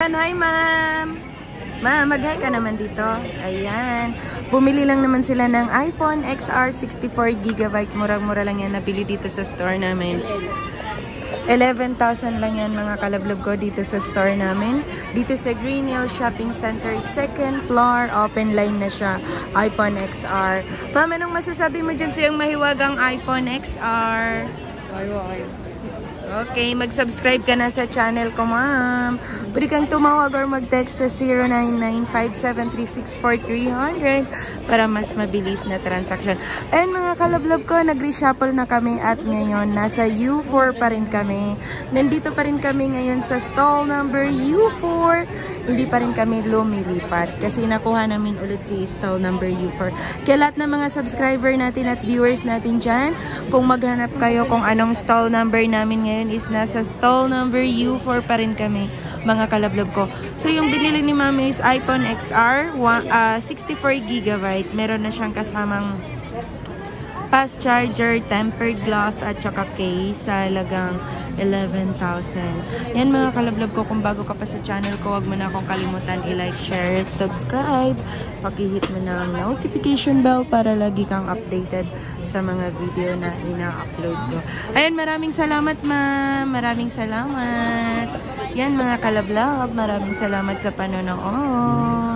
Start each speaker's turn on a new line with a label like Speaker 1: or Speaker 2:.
Speaker 1: Ayan, hi ma'am. Ma'am, mag-hi ka naman dito. Ayan. Bumili lang naman sila ng iPhone XR 64GB. Murang-mura lang yan nabili dito sa store namin. 11,000 lang yan mga kalablog ko dito sa store namin. Dito sa Green Hills Shopping Center, second floor. Open line na siya. iPhone XR. Ma'am, anong masasabi mo dyan sa yung mahiwagang iPhone XR? Okay, mag-subscribe ka na sa channel ko, ma'am. Pwede kang tumawag or mag-text sa 09957364,300 para mas mabilis na transaction. Ayun mga kalablog ko, nag-reshuffle na kami at ngayon nasa U4 pa rin kami. Nandito pa rin kami ngayon sa stall number U4. Hindi pa rin kami lumilipat kasi nakuha namin ulit si stall number U4. Kaya lahat ng mga subscriber natin at viewers natin dyan, kung maghanap kayo kung anong stall number namin ngayon is nasa stall number U4 pa rin kami, mga kalablog ko. So yung binili ni Mami is iPhone XR 64GB. Meron na siyang kasamang fast charger, tempered glass at saka case sa halagang 11,000. Yan mga kalablog ko, kung bago ka pa sa channel ko, huwag mo na akong kalimutan i-like, share, at subscribe. Pakihit mo na ang notification bell para lagi kang updated sa mga video na ina-upload ko. Ayan, maraming salamat ma'am. Maraming salamat. Yan mga kalablog, maraming salamat sa panonood.